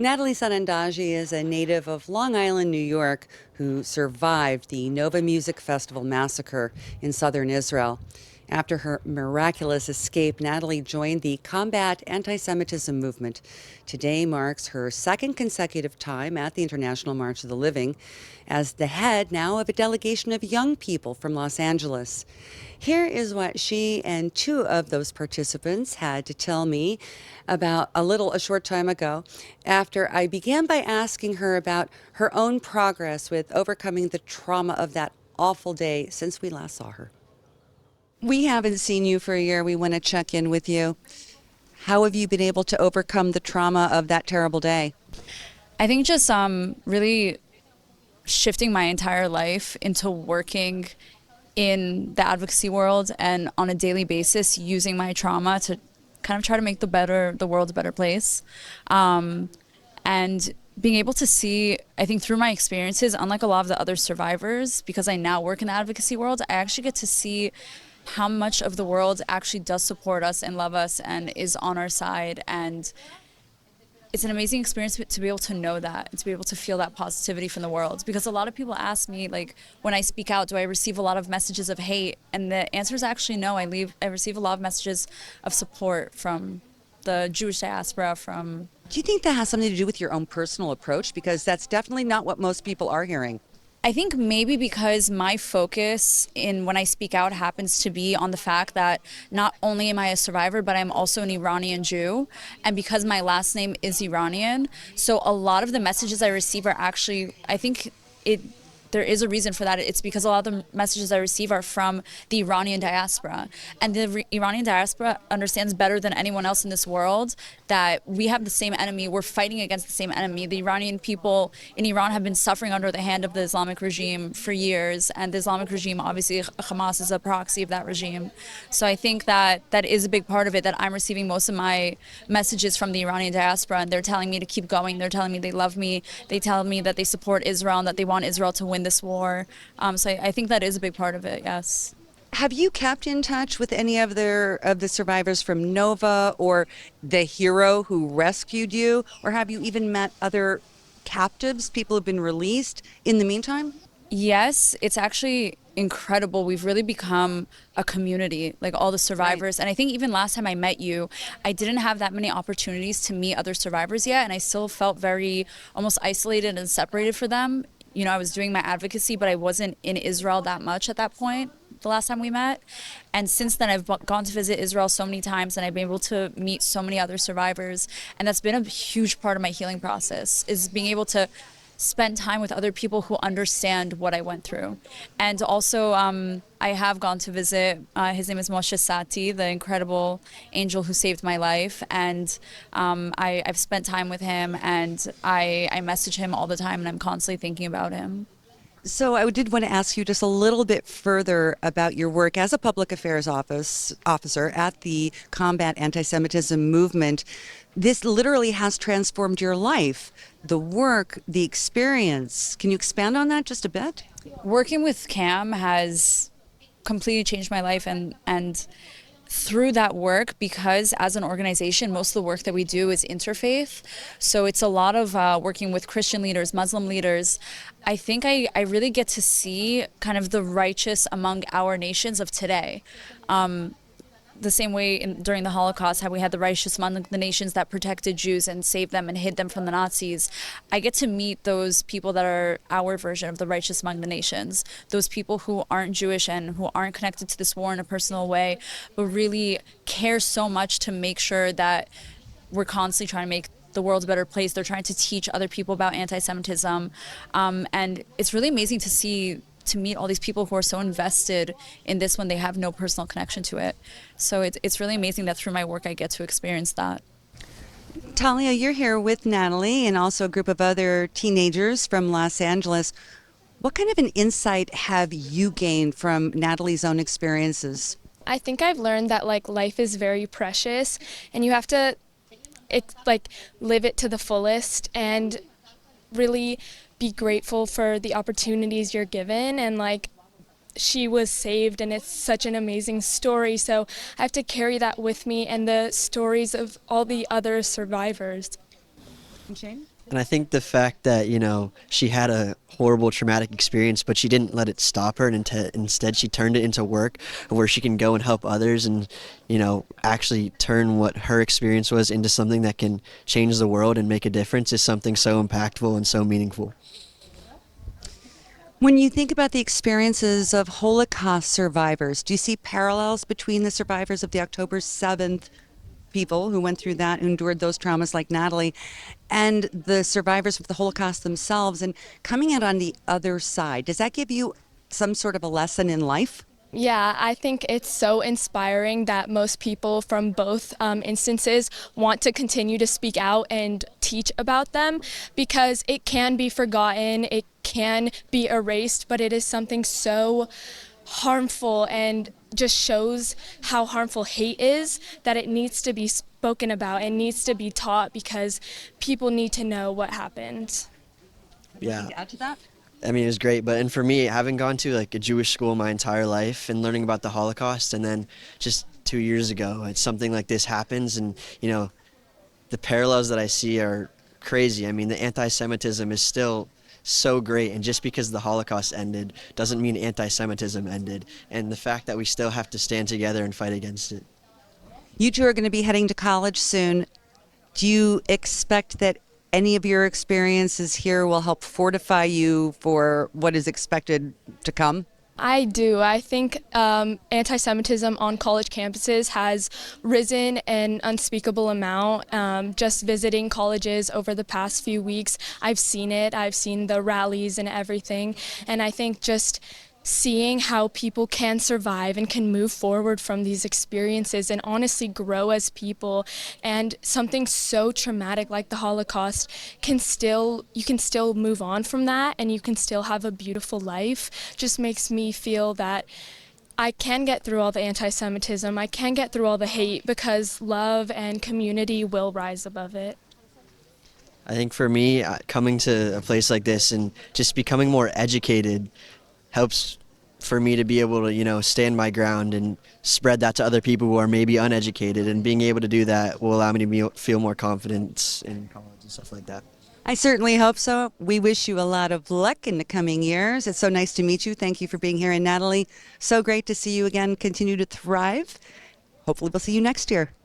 Natalie Sanandaji is a native of Long Island, New York, who survived the Nova Music Festival massacre in southern Israel. After her miraculous escape, Natalie joined the Combat Anti-Semitism movement. Today marks her second consecutive time at the International March of the Living as the head now of a delegation of young people from Los Angeles. Here is what she and two of those participants had to tell me about a short time ago after I began by asking her about her own progress with overcoming the trauma of that awful day since we last saw her. We haven't seen you for a year. We want to check in with you. How have you been able to overcome the trauma of that terrible day? I think just really shifting my entire life into working in the advocacy world and on a daily basis using my trauma to kind of try to make the world a better place. And being able to see, I think through my experiences, unlike a lot of the other survivors, because I now work in the advocacy world, I actually get to see how much of the world actually does support us and love us and is on our side. And it's an amazing experience to be able to know that and to be able to feel that positivity from the world. Because a lot of people ask me, like, when I speak out, do I receive a lot of messages of hate? And the answer is actually no. I receive a lot of messages of support from the Jewish diaspora, from... Do you think that has something to do with your own personal approach? Because that's definitely not what most people are hearing. I think maybe because my focus in when I speak out happens to be on the fact that not only am I a survivor, but I'm also an Iranian Jew. And because my last name is Iranian, so a lot of the messages I receive are actually, I think there is a reason for that. It's because a lot of the messages I receive are from the Iranian diaspora. And the Iranian diaspora understands better than anyone else in this world that we have the same enemy. We're fighting against the same enemy. The Iranian people in Iran have been suffering under the hand of the Islamic regime for years. And the Islamic regime, obviously, Hamas is a proxy of that regime. So I think that is a big part of it, that I'm receiving most of my messages from the Iranian diaspora. And they're telling me to keep going. They're telling me they love me. They tell me that they support Israel and that they want Israel to win this war. So I think that is a big part of it, yes. Have you kept in touch with any of the survivors from Nova or the hero who rescued you? Or have you even met other captives, people who've been released in the meantime? Yes, it's actually incredible. We've really become a community, like all the survivors. Right. And I think even last time I met you, I didn't have that many opportunities to meet other survivors yet. And I still felt very almost isolated and separated from them. You know, I was doing my advocacy, but I wasn't in Israel that much at that point, the last time we met. And since then, I've gone to visit Israel so many times, and I've been able to meet so many other survivors. And that's been a huge part of my healing process, is being able to spend time with other people who understand what I went through. And also, I have gone to visit, his name is Moshe Sati, the incredible angel who saved my life. And I've spent time with him, and I message him all the time, and I'm constantly thinking about him. So I did want to ask you just a little bit further about your work as a public affairs officer at the Combat Anti-Semitism movement. This literally has transformed your life, the work, the experience. Can you expand on that just a bit? Working with CAM has completely changed my life, and through that work, because as an organization, most of the work that we do is interfaith. So it's a lot of working with Christian leaders, Muslim leaders. I think I really get to see kind of the righteous among our nations of today. The same way during the Holocaust, how we had the righteous among the nations that protected Jews and saved them and hid them from the Nazis. I get to meet those people that are our version of the righteous among the nations, those people who aren't Jewish and who aren't connected to this war in a personal way, but really care so much to make sure that we're constantly trying to make the world a better place. They're trying to teach other people about anti-Semitism. And it's really amazing to meet all these people who are so invested in this when they have no personal connection to it. So it's really amazing that through my work I get to experience that. Talia, you're here with Natalie and also a group of other teenagers from Los Angeles. What kind of an insight have you gained from Natalie's own experiences? I think I've learned that life is very precious, and you have to live it to the fullest and really be grateful for the opportunities you're given. And she was saved, and it's such an amazing story, so I have to carry that with me and the stories of all the other survivors. And Shane? And I think the fact that, she had a horrible traumatic experience, but she didn't let it stop her, and instead she turned it into work where she can go and help others and, actually turn what her experience was into something that can change the world and make a difference is something so impactful and so meaningful. When you think about the experiences of Holocaust survivors, do you see parallels between the survivors of the October 7th people who went through that, who endured those traumas like Natalie, and the survivors of the Holocaust themselves, and coming out on the other side? Does that give you some sort of a lesson in life? Yeah, I think it's so inspiring that most people from both instances want to continue to speak out and teach about them, because it can be forgotten, it can be erased, but it is something so harmful and just shows how harmful hate is, that it needs to be spoken about and needs to be taught, because people need to know what happened. Yeah. To add to that? I mean, it was great, and for me, having gone to like a Jewish school my entire life and learning about the Holocaust, and then just 2 years ago, it's something like this happens, and the parallels that I see are crazy. I mean, the anti-Semitism is still so great, and just because the Holocaust ended doesn't mean anti-Semitism ended, and the fact that we still have to stand together and fight against it. You two are going to be heading to college soon. Do you expect that any of your experiences here will help fortify you for what is expected to come? I do. I think anti-Semitism on college campuses has risen an unspeakable amount. Just visiting colleges over the past few weeks, I've seen it. I've seen the rallies and everything. And I think just seeing how people can survive and can move forward from these experiences and honestly grow as people, and something so traumatic like the Holocaust you can still move on from that, and you can still have a beautiful life, just makes me feel that I can get through all the anti-Semitism, I can get through all the hate, because love and community will rise above it. I think for me, coming to a place like this and just becoming more educated helps for me to be able to, stand my ground and spread that to other people who are maybe uneducated, and being able to do that will allow me to feel more confidence in college and stuff like that. I certainly hope so. We wish you a lot of luck in the coming years. It's so nice to meet you. Thank you for being here. And Natalie, so great to see you again. Continue to thrive. Hopefully we'll see you next year.